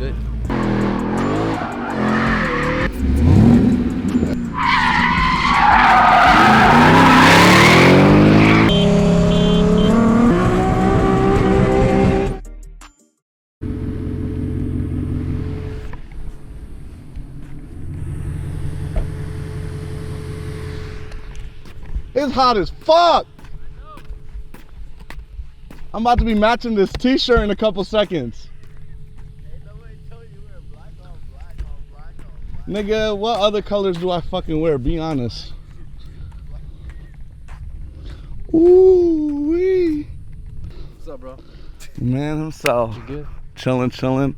good. It's hot as fuck. I'm about to be matching this t-shirt in a couple seconds. Ain't nobody told you wear black on black on black on black. Nigga, what other colors do I fucking wear? Be honest. Ooh wee. What's up, bro? Man himself. You good? Chilling, chilling.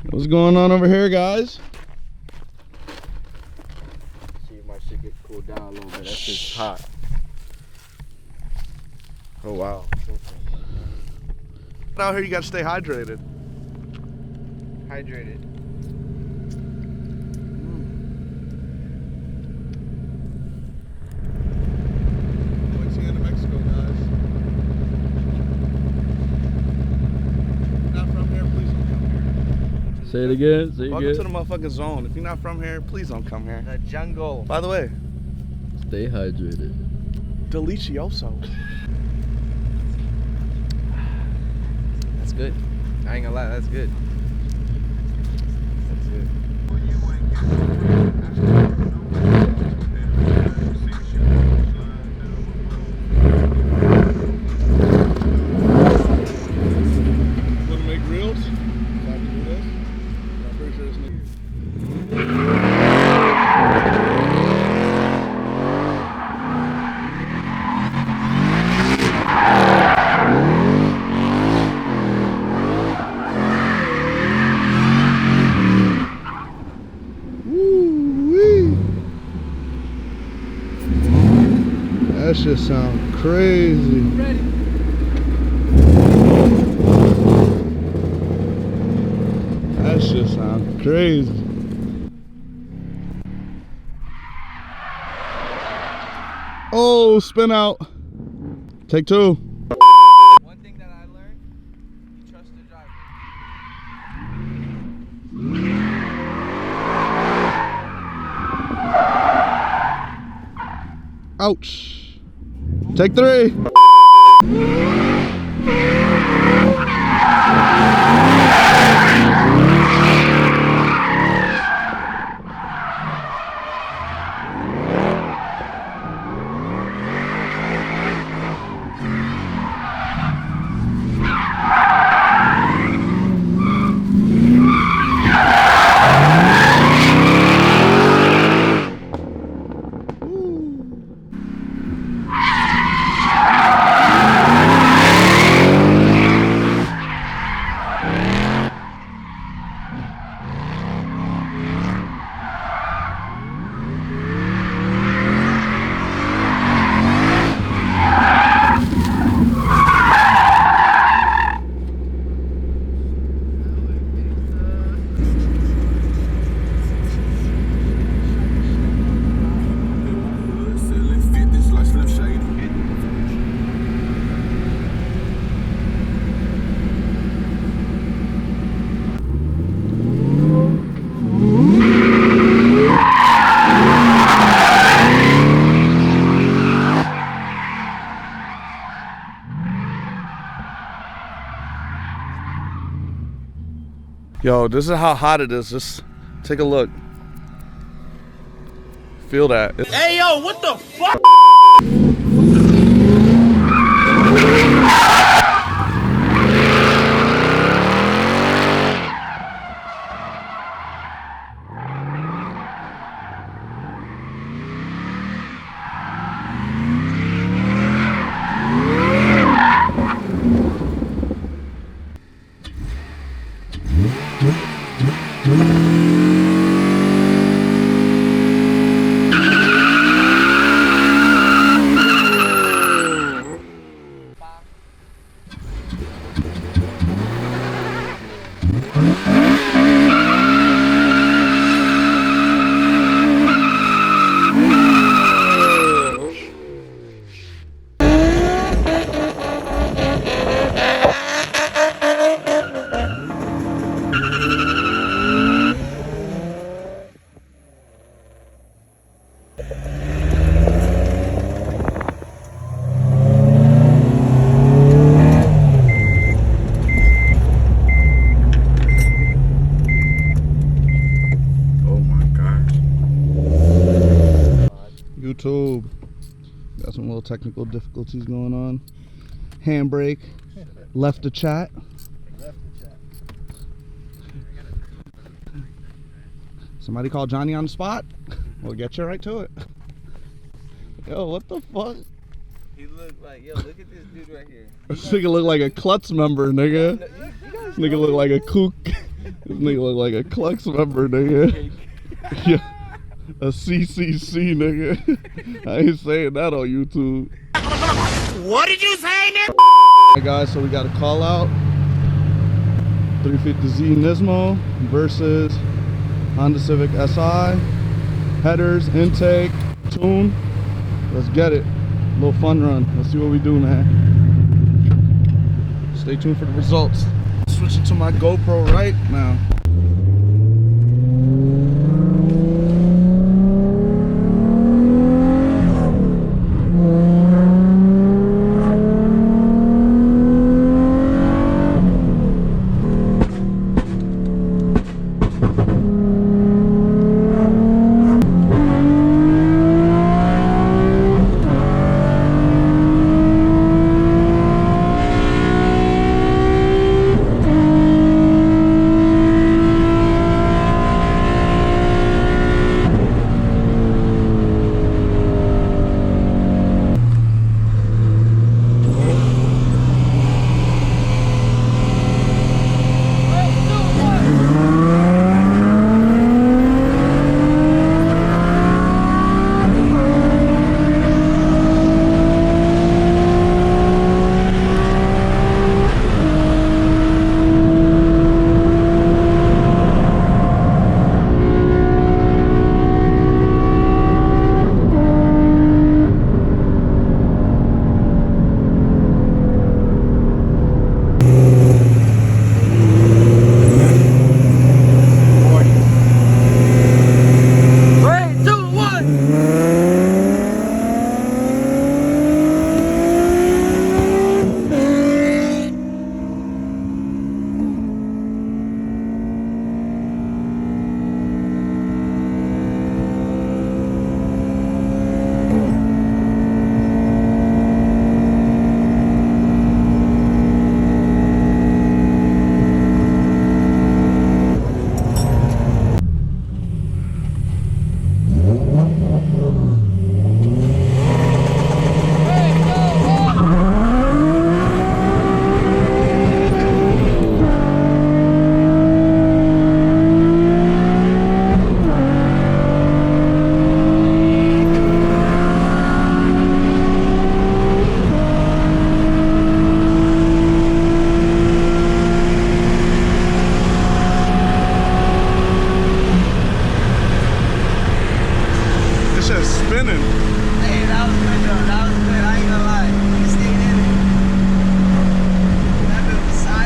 What's going on over here, guys? See if my shit get cooled down a little bit. That's just hot. Oh wow. Out here, you gotta stay hydrated. Hydrated. What's the end of Mexico, guys? If you're not from here, please don't come here. Say it again. Say it Welcome again. to the motherfucking zone. If you're not from here, please don't come here. The jungle. By the way, Stay hydrated. delicioso. That's good. I ain't gonna lie, that's good. That's good. Wanna make reels? If I can do this. I'm pretty sure it's new. That shit sound crazy. That shit sound crazy. Oh, spin out. Take two. One thing that I learned, you trust the driver. Ouch. Take three. Yo, this is how hot it is. Just take a look. Feel that. Hey yo, what the fuck? YouTube. Got some little technical difficulties going on. Handbrake. Left the chat. Somebody call Johnny on the spot. We'll get you right to it. Yo, what the fuck? He looked like, yo, look at this dude right here. This nigga look like a Klutz member, nigga. This nigga look like a kook. This nigga look like a Klutz member, nigga. Yeah. A CCC, nigga. I ain't saying that on YouTube. What did you say, nigga? Hey guys, so we got a call out. 350Z Nismo versus Honda Civic SI. Headers, intake, tune. Let's get it. Little fun run. Let's see what we do, man. Stay tuned for the results. Switching to my GoPro right now.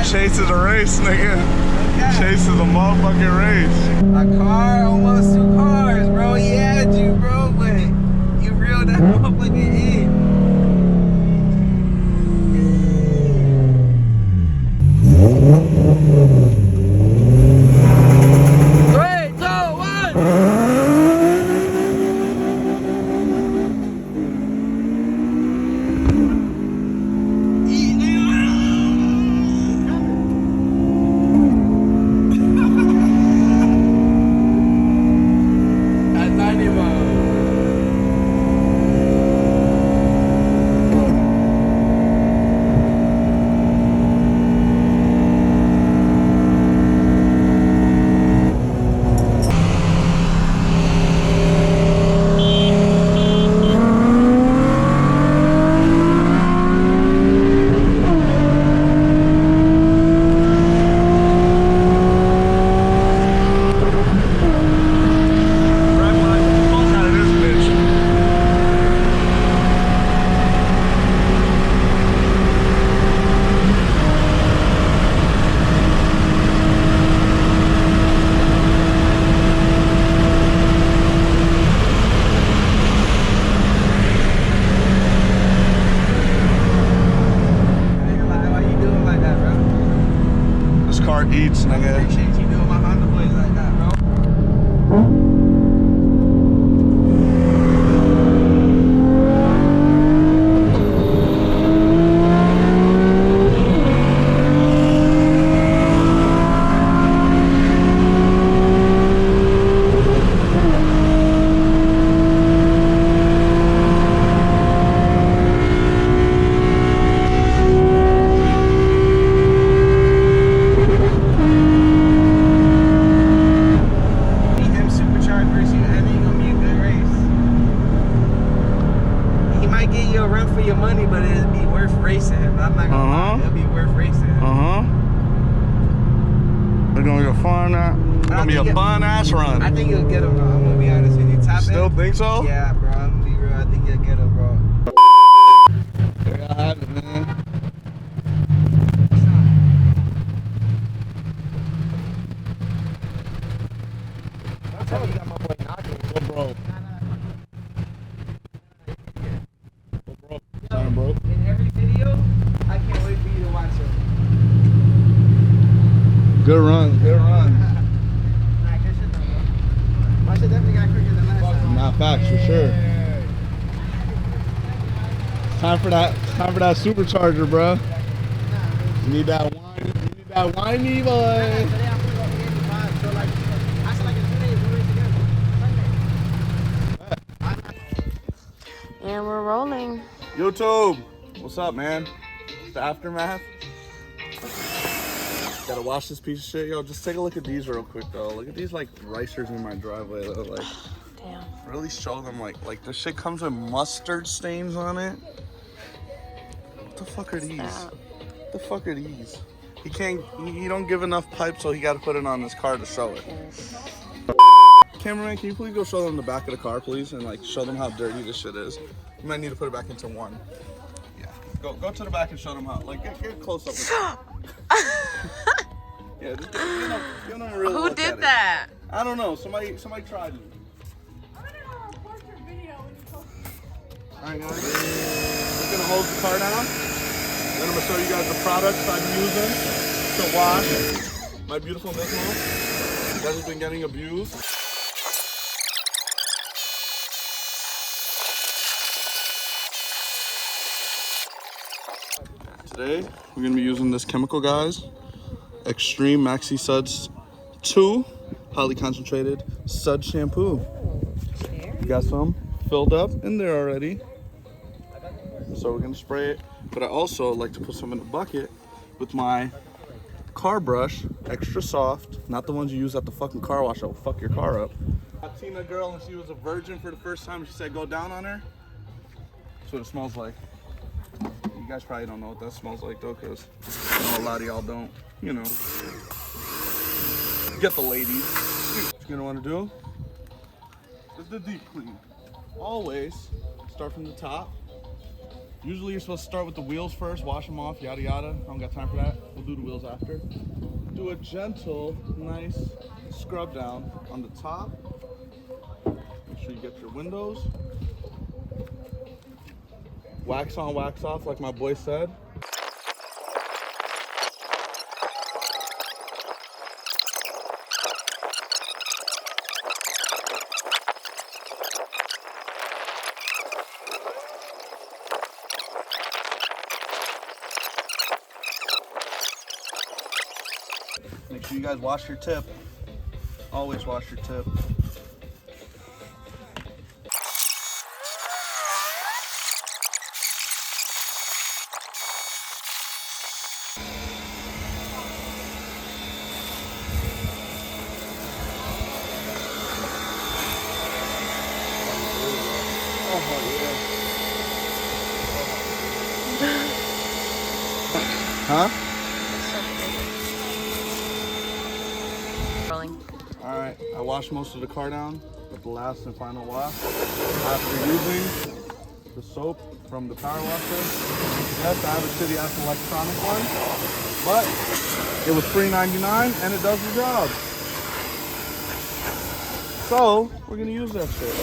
Chase is a race, nigga. Okay. Chase is a motherfucking race. A car, almost 2 cars, bro. He had you, bro, but you reeled that motherfucker in. Eats, nigga. Appreciate you doing my Honda boys like that, bro. fun. Gonna be a fun ass run. I think you'll get him, bro. I'm gonna be honest with you. Top Still end? think so? Yeah, bro. I'm gonna be real. I think you'll get him, bro. There y'all have it, man. That's how you got my boy knocking. Go bro. Time, bro. In every video, I can't wait for you to watch it. Good runs, good runs. Nah, good shit though, bro. My shit definitely got quicker than last time. Not facts for sure. Time for that supercharger, bro. You need that wine. You need that whiny boy. So like, I said like in 2 days, we'll race again. Sunday. And we're rolling. YouTube, what's up, man? It's the aftermath. Gotta wash this piece of shit, yo. Just take a look at these real quick, though. Look at these like ricers in my driveway, though. Like, Damn. really show them like this shit comes with mustard stains on it. What the fuck are these? What the fuck are these? He can't. He don't give enough pipe, so he got to put it on his car to show it. Cameraman, can you please go show them the back of the car, please, and like show them how dirty this shit is? You might need to put it back into one. Yeah. Go to the back and show them how. Like get close up. With yeah, just give them a real Who look did at that? It. I don't know. Somebody tried it. Alright guys, we're gonna hold the car down. Then I'm gonna show you guys the products I'm using to wash my beautiful Nismo that has been getting abused. Today, we're gonna be using this chemical, guys. Extreme Maxi Suds 2 highly concentrated Sud shampoo. Got some filled up in there already. So we're gonna spray it. But I also like to put some in a bucket with my car brush, extra soft, not the ones you use at the fucking car wash that will fuck your car up. I seen a girl and she was a virgin for the first time. She said, go down on her. That's what it smells like. You guys probably don't know what that smells like though, because I know a lot of y'all don't, you know. Get the ladies. What you're gonna wanna do is the deep clean. Always start from the top. Usually you're supposed to start with the wheels first, wash them off, yada yada. I don't got time for that. We'll do the wheels after. Do a gentle, nice scrub down on the top. Make sure you get your windows. Wax on, wax off, like my boy said. Make sure you guys wash your tip. Always wash your tip. Huh? Rolling. Alright, I washed most of the car down with the last and final wash. After using the soap from the power washer. Yes, I have a shitty ass electronic one, but it was $3.99 and it does the job. So, we're gonna use that shit.